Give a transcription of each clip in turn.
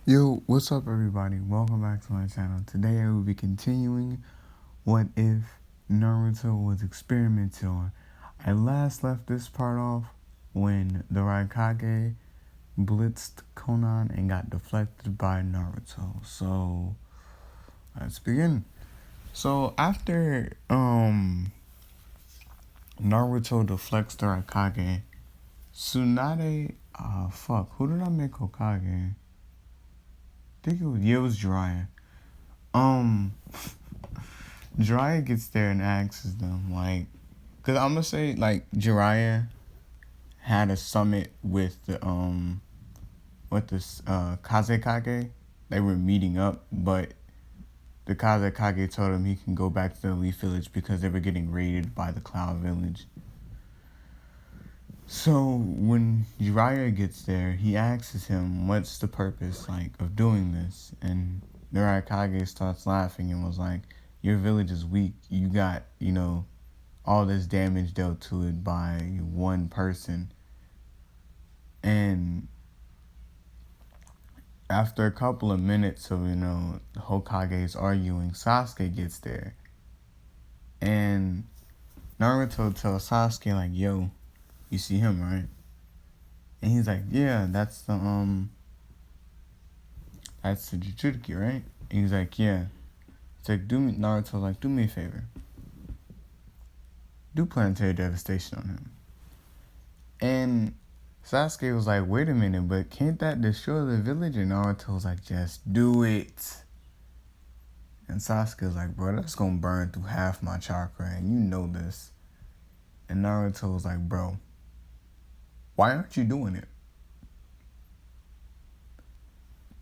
Yo, what's up, everybody? Welcome back to my channel. Today I will be continuing What If Naruto was experimented on. I last left this part off when the Raikage blitzed Konan and got deflected by Naruto. So, let's begin. So, after Naruto deflects the Raikage, Tsunade, who did I make Hokage? I think it was Jiraiya. Um, Jiraiya gets there and asks them, like, because I'm going to say, like, Jiraiya had a summit with this Kazekage. They were meeting up, but the Kazekage told him he can go back to the Leaf Village because they were getting raided by the Cloud Village. So when Jiraiya gets there, he asks him, what's the purpose, like, of doing this? And the Raikage starts laughing and was like, your village is weak. You got, all this damage dealt to it by one person. And after a couple of minutes of, Hokage's arguing, Sasuke gets there. And Naruto tells Sasuke, like, yo, you see him, right? And he's like, yeah, that's the Jutsuki, right? And he's like, yeah. It's like, Naruto's like, do me a favor. Do planetary devastation on him. And Sasuke was like, wait a minute, but can't that destroy the village? And Naruto was like, just do it. And Sasuke was like, bro, that's gonna burn through half my chakra, and you know this. And Naruto was like, bro, why aren't you doing it?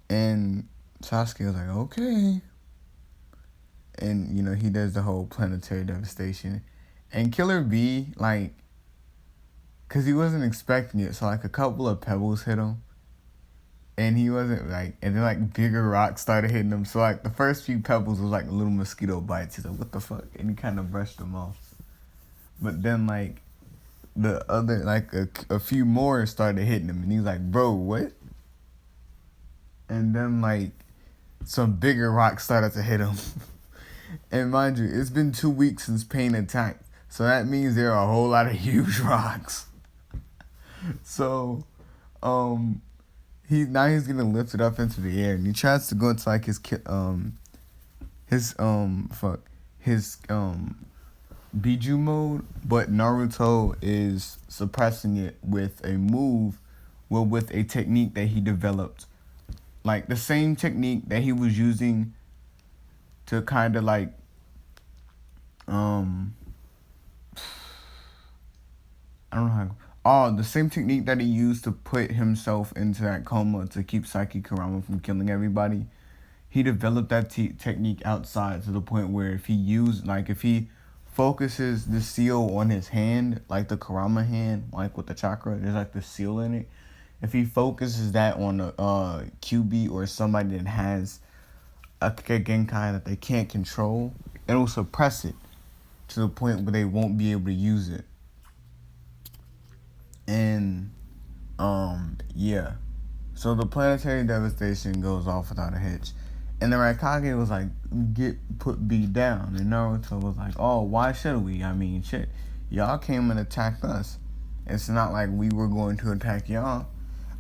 And Sasuke was like, okay. And, he does the whole planetary devastation. And Killer B, like, because he wasn't expecting it, so, like, a couple of pebbles hit him. And he wasn't, like, and then, like, bigger rocks started hitting him. So, like, the first few pebbles was, like, little mosquito bites. He's like, what the fuck? And he kind of brushed them off. But then, like, the other, like, a few more started hitting him. And he was like, bro, what? And then, like, some bigger rocks started to hit him. And mind you, it's been 2 weeks since Pain attacked. So that means there are a whole lot of huge rocks. So, he's getting lifted up into the air, and he tries to go into like his Biju mode, but Naruto is suppressing it with a move, with a technique that he developed, like the same technique that he was using to kind of like I don't know how. Oh, the same technique that he used to put himself into that coma to keep Saki Kurama from killing everybody. He developed that technique outside to the point where if he focuses the seal on his hand, like the Kurama hand, like with the chakra, there's like the seal in it. If he focuses that on a QB or somebody that has a Genkai that they can't control, it'll suppress it to the point where they won't be able to use it. And, yeah. So the planetary devastation goes off without a hitch. And the Raikage was like, put B down. And Naruto was like, oh, why should we? I mean, shit. Y'all came and attacked us. It's not like we were going to attack y'all.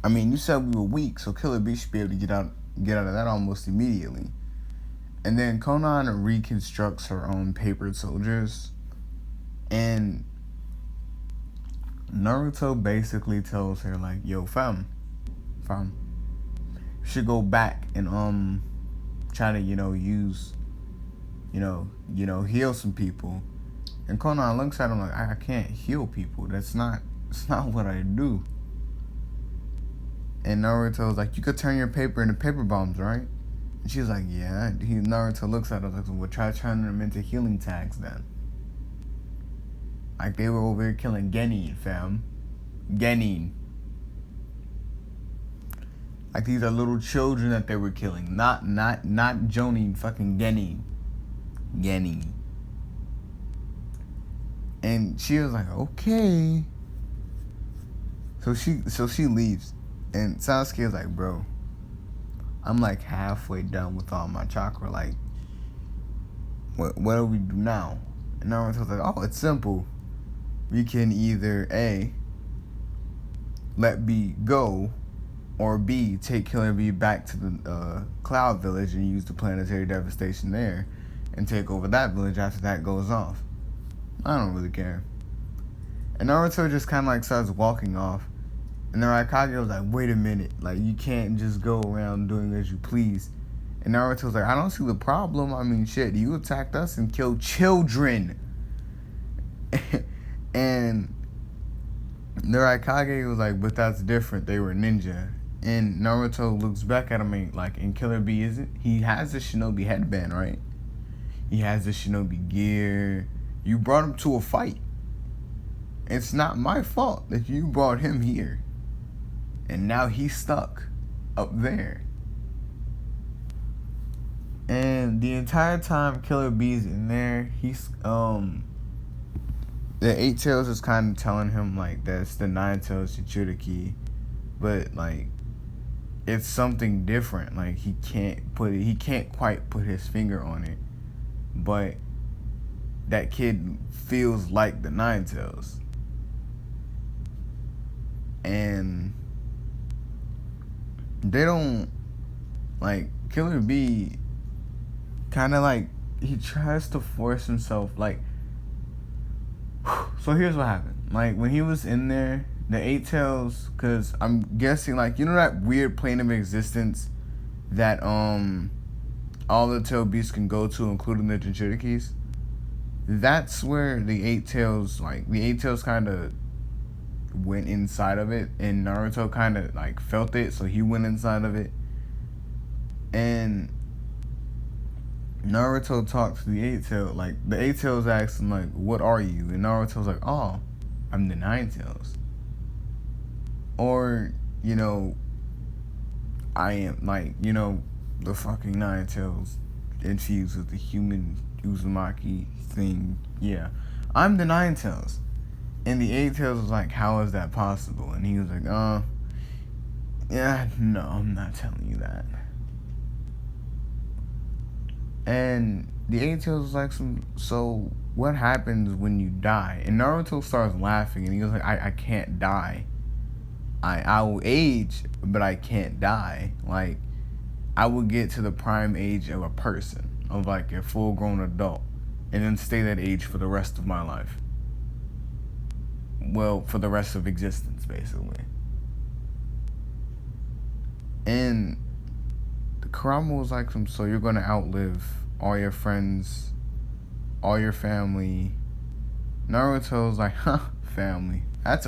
I mean, you said we were weak, so Killer B should be able to get out of that almost immediately. And then Konan reconstructs her own paper soldiers. And Naruto basically tells her, like, yo, fam, you should go back and try to, use, heal some people. And Konan looks at him like, I can't heal people. It's not what I do. And Naruto's like, you could turn your paper into paper bombs, right? And she's like, yeah. Naruto looks at her like, well, try turning them into healing tags then. Like they were over here killing Genin, fam. Genin. Like these are little children that they were killing. Not Jonin, fucking Genin. Genin. And she was like, okay. So she leaves. And Sasuke is like, bro, I'm like halfway done with all my chakra. Like, what do we do now? And Naruto's like, oh, it's simple. We can either A, let B go, or B, take Killer B back to the Cloud Village and use the planetary devastation there and take over that village after that goes off. I don't really care. And Naruto just kind of like starts walking off. And then Raikage was like, wait a minute. Like, you can't just go around doing as you please. And Naruto's like, I don't see the problem. I mean, shit, you attacked us and killed children. And the Raikage was like, but that's different. They were ninja. And Naruto looks back at him and like, and Killer B isn't. He has the shinobi headband, right? He has the shinobi gear. You brought him to a fight. It's not my fault that you brought him here. And now he's stuck up there. And the entire time Killer Bee's in there, he's the Eight Tails is kind of telling him like that's the Nine Tails Jinchuriki, but like it's something different. Like he can't quite put his finger on it, but that kid feels like the Nine Tails. And they don't, like, Killer Bee kind of like, he tries to force himself, like, so here's what happened. Like, when he was in there, the Eight Tails, because I'm guessing, like, you know that weird plane of existence that all the tail beasts can go to, including the Jinchurikis? That's where the Eight Tails kind of went inside of it, and Naruto kind of like felt it, so he went inside of it. And Naruto talked to the Eight Tails. Like, the Eight Tails asked him, like, what are you? And Naruto's like, oh, I'm the Nine Tails. Or, you know, I am, like, you know, the fucking Nine Tails infused with the human Uzumaki thing. Yeah, I'm the Nine Tails. And the Eight Tails was like, how is that possible? And he was like, yeah, no, I'm not telling you that. And the Eight Tails was like, so what happens when you die? And Naruto starts laughing, and he was like, I can't die. I will age, but I can't die. Like, I will get to the prime age of a person, of like a full-grown adult, and then stay that age for the rest of my life. Well, for the rest of existence, basically. And Kurama was like, so you're gonna outlive all your friends, all your family. Naruto was like, huh, family. That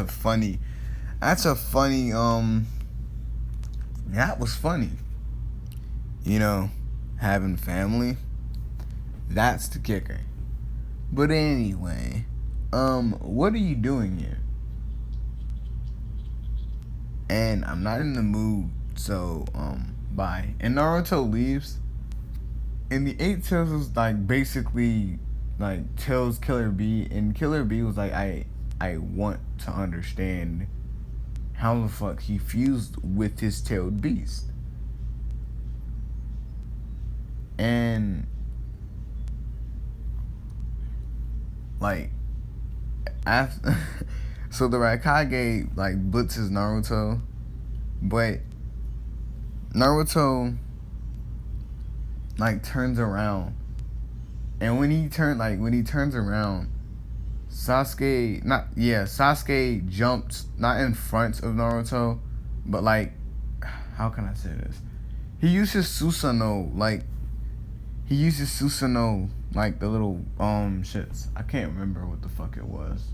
was funny, you know, having family. That's the kicker. But anyway, what are you doing here? And I'm not in the mood, so, bye. And Naruto leaves, and the Eight Tails was, like, basically, like, tells Killer Bee, and Killer Bee was like, I want to understand how the fuck he fused with his tailed beast. And, like, after, so the Raikage, like, blitzes Naruto, but Naruto, like, turns around, and when he turns around, Sasuke jumped, not in front of Naruto, but, like, how can I say this? He uses Susanoo, like, the little, shits. I can't remember what the fuck it was.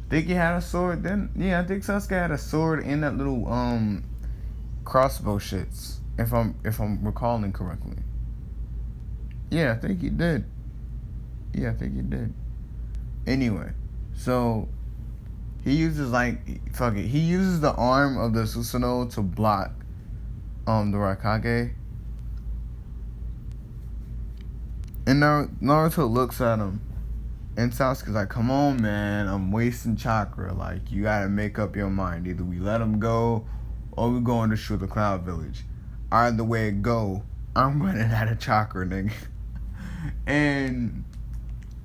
Think he had a sword then? Yeah, I think Sasuke had a sword and that little, crossbow shits, if I'm recalling correctly. Yeah, I think he did. Anyway, so he uses he uses the arm of the Susanoo to block the Raikage. And Naruto looks at him, and Sasuke's like, come on, man, I'm wasting chakra. Like, you gotta make up your mind. Either we let him go, or we go and destroy the Cloud Village. either way it go, I'm running out of chakra, nigga. And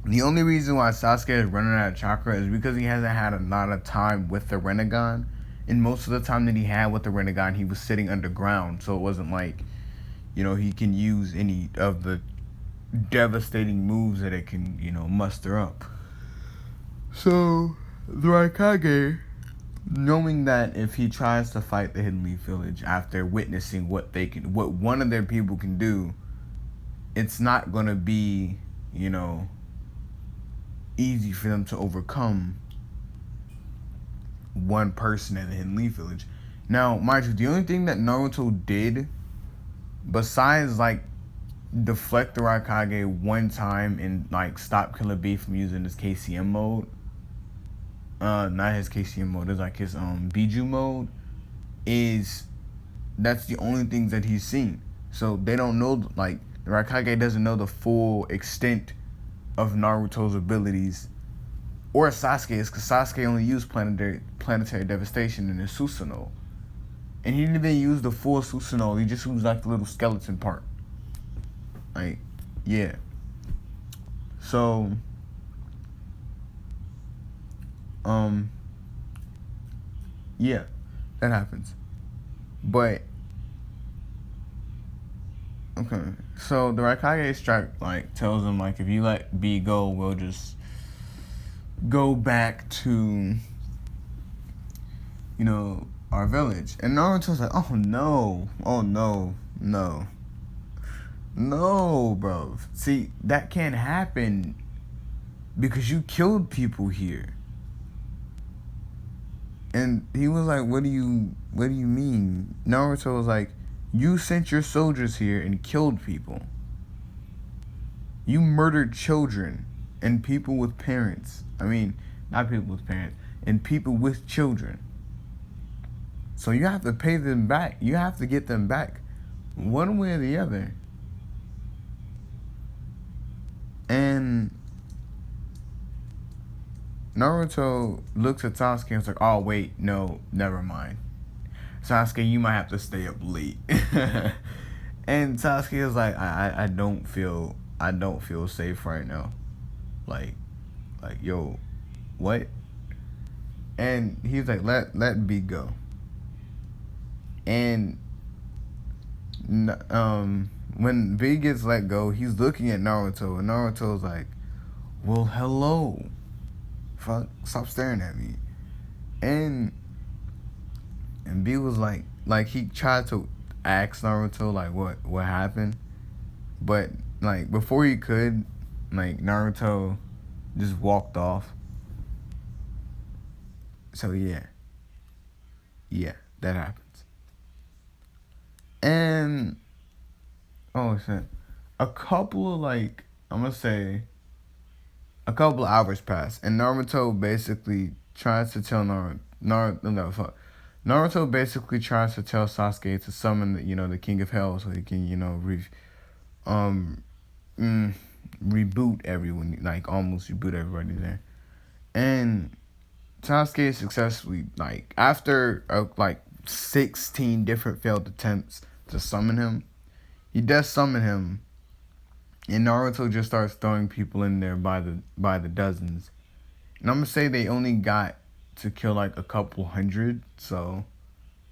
the only reason why Sasuke is running out of chakra is because he hasn't had a lot of time with the Rinnegan. And most of the time that he had with the Rinnegan, he was sitting underground. So it wasn't like, he can use any of the devastating moves that it can, muster up. So, the Raikage, knowing that if he tries to fight the Hidden Leaf Village after witnessing what one of their people can do, it's not gonna be, easy for them to overcome one person at the Hidden Leaf Village. Now, mind you, the only thing that Naruto did, besides deflect the Raikage one time and stop Killer Bee from using his KCM mode, not his KCM mode, it's his Biju mode, that's the only things that he's seen. So they don't know, the Raikage doesn't know the full extent of Naruto's abilities, or Sasuke's, because Sasuke only used planetary devastation in his Susanoo. And he didn't even use the full Susanoo, he just used the little skeleton part. Yeah. So, yeah, that happens. But, okay, so the Raikage strike, tells him, if you let B go, we'll just go back to, our village. And Naruto's like, oh no, no, bro. See, that can't happen because you killed people here. And he was like, what do you mean? Naruto was like, you sent your soldiers here and killed people. You murdered children and people with parents. I mean, not people with parents, and people with children. So you have to pay them back. You have to get them back one way or the other. And Naruto looks at Sasuke and is like, oh, wait, no, never mind. Sasuke, you might have to stay up late. And Sasuke is like, I don't feel safe right now. Yo, what? And he's like, let B go. And when B gets let go, he's looking at Naruto, and Naruto's like, well, hello. Fuck, stop staring at me. And B was like he tried to ask Naruto what happened, but before he could, Naruto just walked off. So yeah, that happens. And oh shit, a couple of I'm gonna say a couple of hours pass, and Naruto basically tries to tell Naruto basically tries to tell Sasuke to summon the King of Hell so he can reboot everyone, almost reboot everybody there. And Sasuke successfully, after 16 different failed attempts to summon him, he does summon him, and Naruto just starts throwing people in there by the dozens. And I'm gonna say they only got to kill a couple hundred, so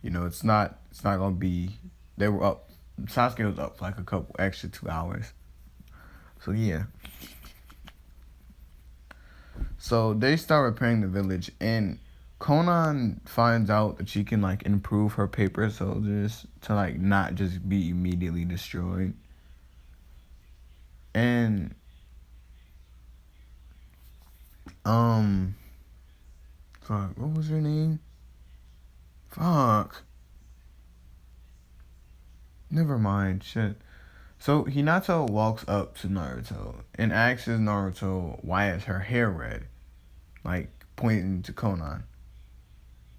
it's not gonna be. They were up. Sasuke was up for a couple extra 2 hours. So yeah. So they start repairing the village, and Conan finds out that she can improve her paper soldiers to not just be immediately destroyed. And fuck, what was her name? Fuck. Never mind, shit. So Hinata walks up to Naruto and asks Naruto why is her hair red, pointing to Conan.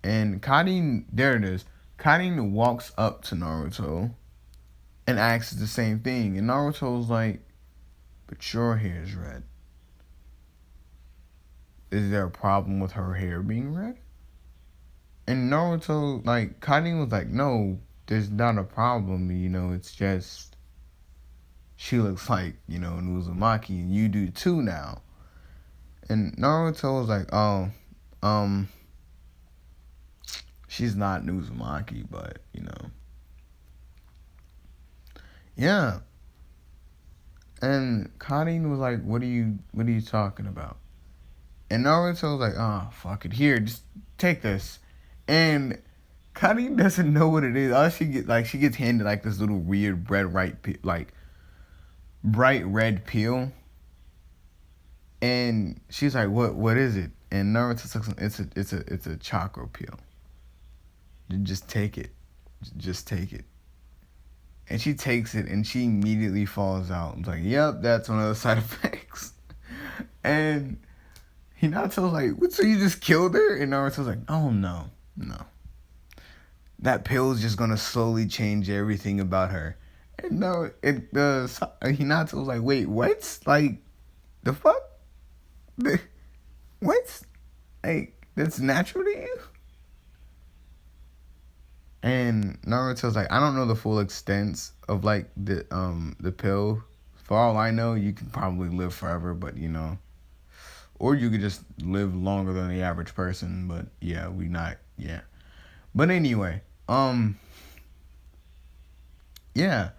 And Karin, there it is. Karin walks up to Naruto and asks the same thing, and Naruto's like, but your hair is red. Is there a problem with her hair being red? And Naruto, Karin was like, no, there's not a problem, it's just she looks like, Uzumaki and you do too now. And Naruto was like, oh, um, she's not Uzumaki, but, yeah. And Karin was like, what are you talking about? And Naruto was like, oh, fuck it. Here, just take this. And Karin doesn't know what it is. All she gets handed like this little weird bright red peel. And she's like, what is it? And Naruto's like, it's a chakra peel. Just take it. Just take it. And she takes it and she immediately falls out. I'm like, yep, that's one of the side effects. And Hinata's like, what, so you just killed her? And Naruto's like, oh no. That pill's just gonna slowly change everything about her. And no, Hinata was like, wait, what? Like, the fuck? What? Like, that's natural to you? And Naruto's like, I don't know the full extent of like the pill. For all I know, you can probably live forever, but or you could just live longer than the average person. But yeah, yeah. But anyway, yeah.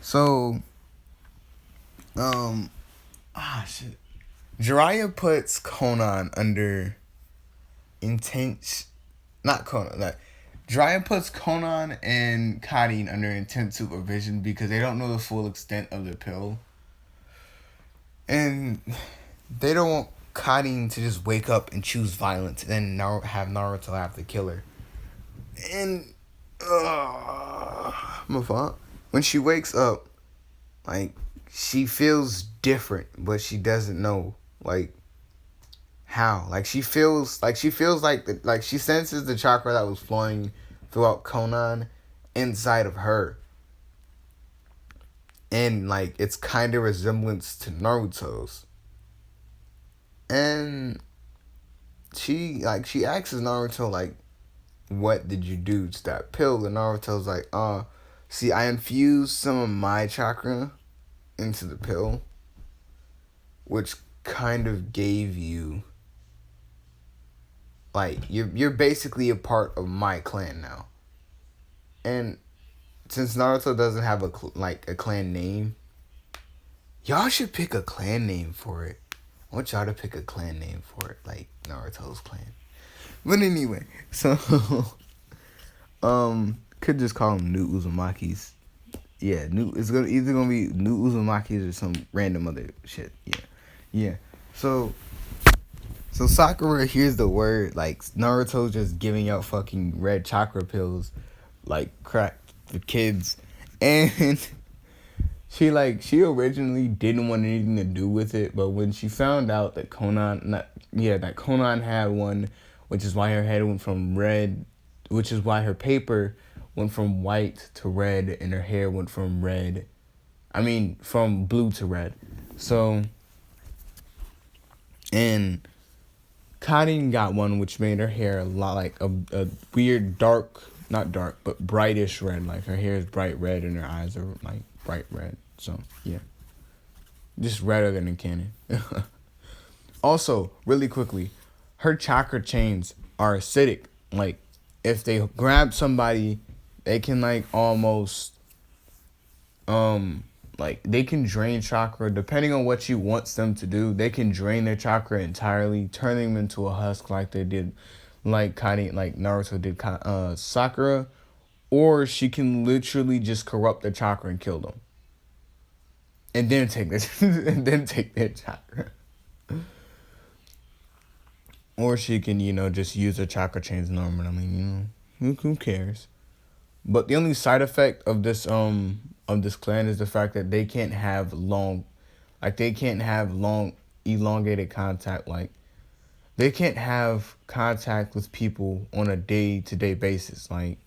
So, shit. Jiraiya puts Conan under intense, not Conan, like. Jiraiya puts Conan and Karin under intense supervision because they don't know the full extent of the pill. And they don't want Karin to just wake up and choose violence and then have Naruto have to kill her. And, my fault. When she wakes up, like, she feels different, but she doesn't know, like, how. Like she feels like she senses the chakra that was flowing throughout Conan inside of her. And like it's kind of resemblance to Naruto's. And she asks Naruto like, what did you do to that pill? And Naruto's like, see, I infused some of my chakra into the pill, which kind of gave you, like, you're basically a part of my clan now. And since Naruto doesn't have a clan name, y'all should pick a clan name for it. I want y'all to pick a clan name for it, like Naruto's clan. But anyway, so could just call them New Uzumakis. Yeah, it's either gonna be New Uzumakis or some random other shit. Yeah. So Sakura hears the word, like, Naruto just giving out fucking red chakra pills, like, crack for kids. And she originally didn't want anything to do with it, but when she found out that Conan had one, which is why her head went from red, which is why her paper went from white to red, and her hair went from blue to red. So, and Karin got one which made her hair a lot like a weird not dark, but brightish red. Like her hair is bright red and her eyes are like bright red. So, yeah. Just redder than in canon. Also, really quickly, her chakra chains are acidic. Like, if they grab somebody, they can like almost they can drain chakra depending on what she wants them to do. They can drain their chakra entirely, turn them into a husk like they did, like Naruto did Sakura, or she can literally just corrupt their chakra and kill them, and then take their chakra. Or she can just use her chakra chains normally. I mean who cares? But the only side effect of this clan is the fact that they can't have long elongated contact. Like, they can't have contact with people on a day-to-day basis. Like,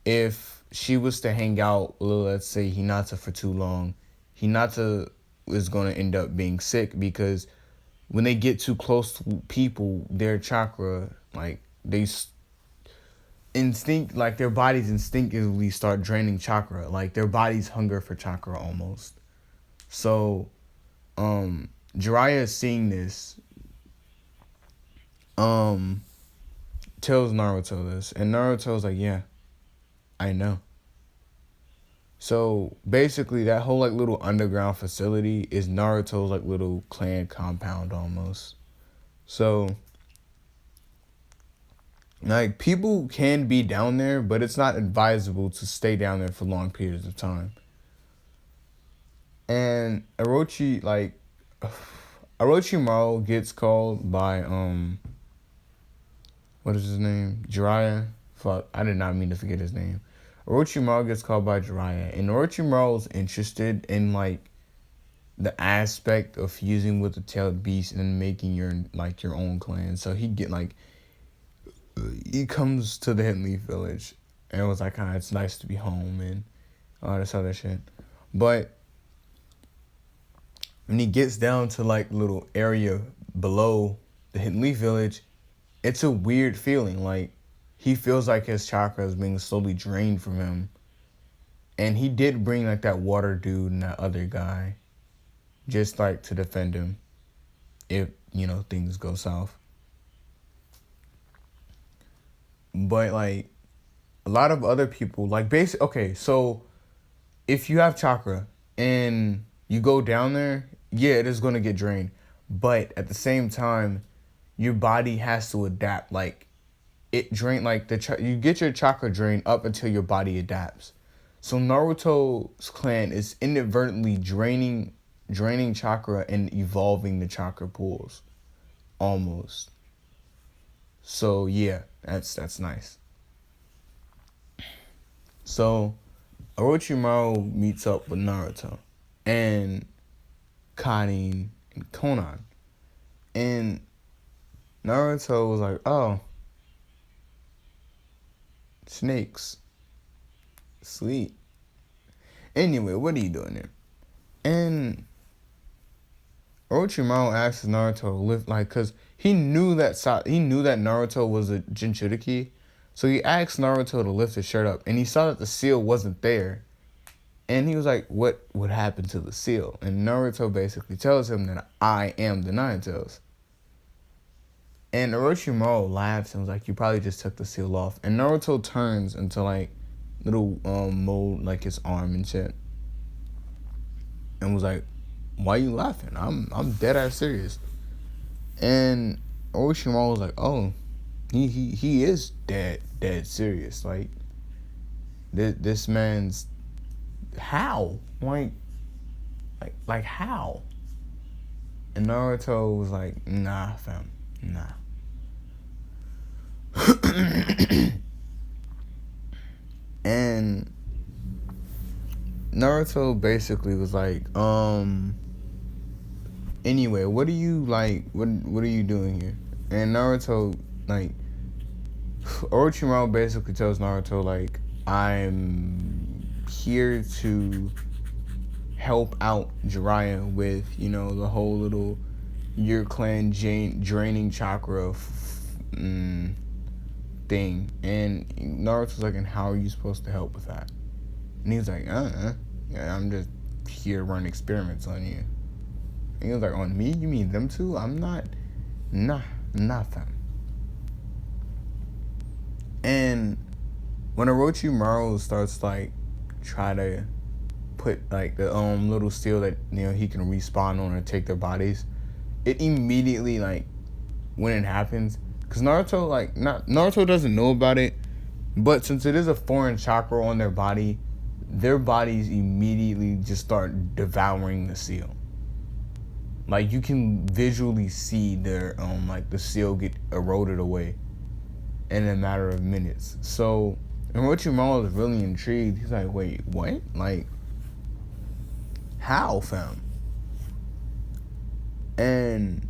if she was to hang out with, let's say, Hinata for too long, Hinata is going to end up being sick because when they get too close to people, their chakra, like, like their bodies instinctively start draining chakra. Like their bodies hunger for chakra almost. So, Jiraiya is seeing this, tells Naruto this, and Naruto's like, yeah, I know. So basically, that whole like little underground facility is Naruto's like little clan compound almost. So like people can be down there, but it's not advisable to stay down there for long periods of time. And Orochimaru gets called by what is his name? Jiraiya. Fuck, I did not mean to forget his name. Orochimaru gets called by Jiraiya, and Orochimaru is interested in like the aspect of fusing with the tailed beast and making your own clan. So he comes to the Hidden Leaf Village and it was like, it's nice to be home and all this other shit. But when he gets down to like little area below the Hidden Leaf Village, it's a weird feeling. Like he feels like his chakra is being slowly drained from him. And he did bring like that water dude and that other guy just like to defend him if, things go south. But like a lot of other people, like okay, so if you have chakra and you go down there, yeah, it is going to get drained. But at the same time, your body has to adapt. Like it drain like you get your chakra drained up until your body adapts. So Naruto's clan is inadvertently draining chakra and evolving the chakra pools, almost. So yeah, that's nice. So Orochimaru meets up with Naruto and Karin and Konan, and Naruto was like, "Oh, snakes, sweet." Anyway, what are you doing there? And Orochimaru asks Naruto to lift, cause he knew that Naruto was a Jinchuriki, so he asked Naruto to lift his shirt up, and he saw that the seal wasn't there, and he was like, "What would happen to the seal?" And Naruto basically tells him that I am the Nine Tails. And Orochimaru laughs and was like, "You probably just took the seal off." And Naruto turns into like little mold like his arm and shit, and was like, "Why you laughing? I'm dead ass serious." And Orochimaru was like, "Oh, he is dead serious. Like this man's how like how?" And Naruto was like, "Nah, fam, nah." And Naruto basically was like, anyway, what are you doing here? And Naruto, like, Orochimaru basically tells Naruto, like, I'm here to help out Jiraiya with, the whole little your clan draining chakra thing. And Naruto's like, and how are you supposed to help with that? And he's like, yeah, I'm just here to run experiments on you. And he was like, on me? You mean them two? I'm not, nothing. And when Orochimaru starts like try to put like the little steel that he can respawn on or take their bodies, it immediately like when it happens, because Naruto doesn't know about it, but since it is a foreign chakra on their bodies immediately just start devouring the seal. Like you can visually see their like the seal get eroded away in a matter of minutes. So Orochimaru is really intrigued. He's like, wait, what? Like, how, fam? And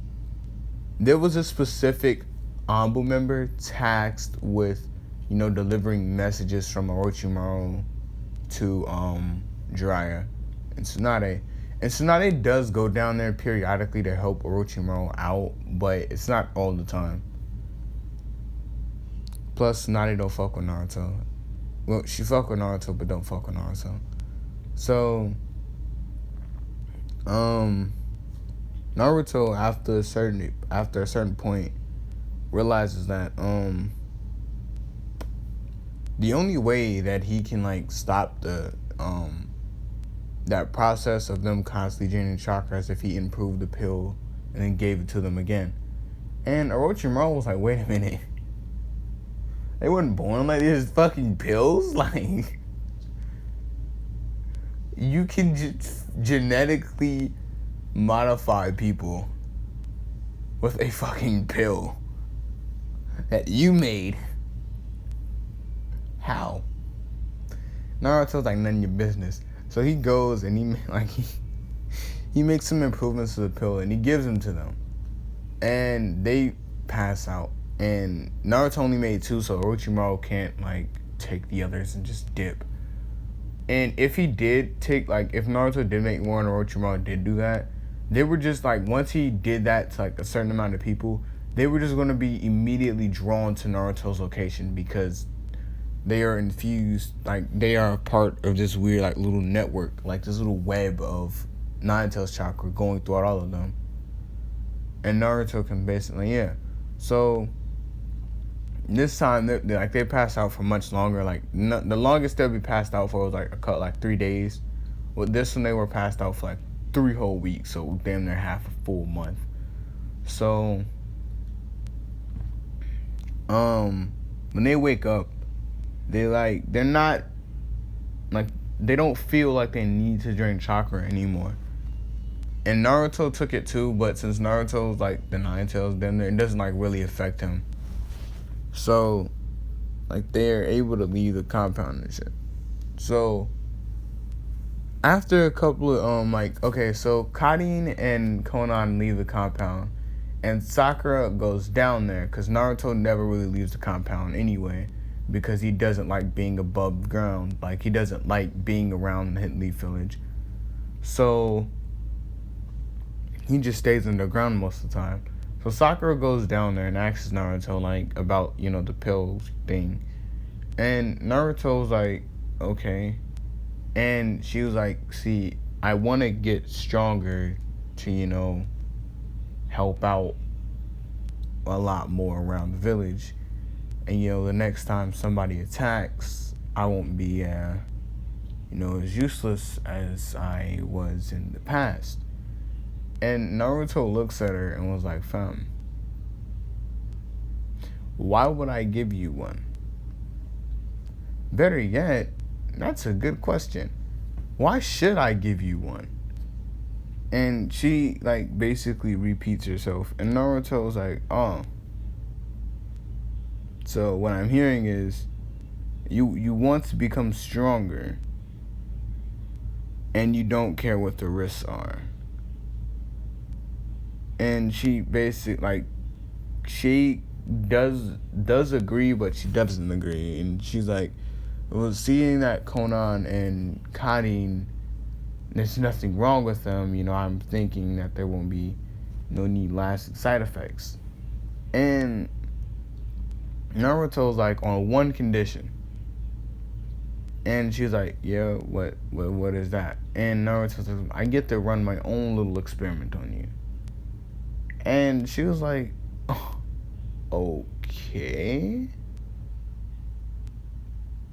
there was a specific Anbu member tasked with, delivering messages from Orochimaru to Jiraiya and Tsunade. And Tsunade does go down there periodically to help Orochimaru out, but it's not all the time. Plus, Nani don't fuck with Naruto. Well, she fuck with Naruto, but don't fuck with Naruto. So, Naruto after a certain point realizes that the only way that he can like stop the that process of them constantly draining chakra is if he improved the pill and then gave it to them again. And Orochimaru was like, wait a minute. They weren't born like these fucking pills? Like, you can genetically modify people with a fucking pill that you made. How? Naruto's like, none of your business. So he goes and he makes some improvements to the pill and he gives them to them. And they pass out. And Naruto only made 2, so Orochimaru can't like take the others and just dip. And if he did take, like, if Naruto did make more and Orochimaru did do that, they were just like, once he did that to like a certain amount of people, they were just going to be immediately drawn to Naruto's location because they are infused, like they are a part of this weird like little network, like this little web of Nine-Tails chakra going throughout all of them. And Naruto can basically, yeah. So this time they passed out for much longer. Like the longest they'll be passed out for was like 3 days. With this one they were passed out for like 3 whole weeks, so damn near half a full month. So when they wake up, they're not like, they don't feel like they need to drain chakra anymore. And Naruto took it too, but since Naruto's like the Nine-Tails, then it doesn't like really affect him. So like they're able to leave the compound and shit. So after a couple of so Karin and Konan leave the compound and Sakura goes down there because Naruto never really leaves the compound anyway, because he doesn't like being above ground. Like, he doesn't like being around the Hidden Leaf Village. So he just stays underground most of the time. So Sakura goes down there and asks Naruto, like, about, you know, the pill thing. And Naruto's like, okay. And she was like, see, I want to get stronger to, you know, help out a lot more around the village. And, you know, the next time somebody attacks, I won't be, as useless as I was in the past. And Naruto looks at her and was like, fam, why would I give you one? Better yet, that's a good question. Why should I give you one? And she, like, basically repeats herself. And Naruto's like, oh. So what I'm hearing is you want to become stronger and you don't care what the risks are. And she basically, like, she does agree, but she doesn't agree. And she's like, well, seeing that Konan and Karin, there's nothing wrong with them, you know, I'm thinking that there won't be no need lasting side effects. And Naruto's like, on one condition. And she's like, yeah, what is that? And Naruto's like, I get to run my own little experiment on you. And she was like, oh, okay.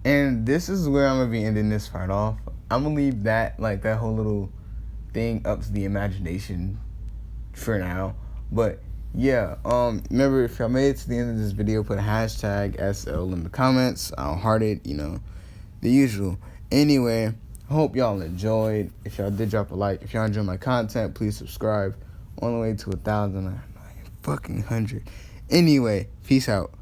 And this is where I'm going to be ending this part off. I'm going to leave that, like, that whole little thing up to the imagination for now. But, yeah, remember, if y'all made it to the end of this video, put a hashtag SL in the comments. I'll heart it, you know, the usual. Anyway, I hope y'all enjoyed. If y'all did, drop a like. If y'all enjoy my content, please subscribe. On the way to 1,000, fucking 100. Anyway, peace out.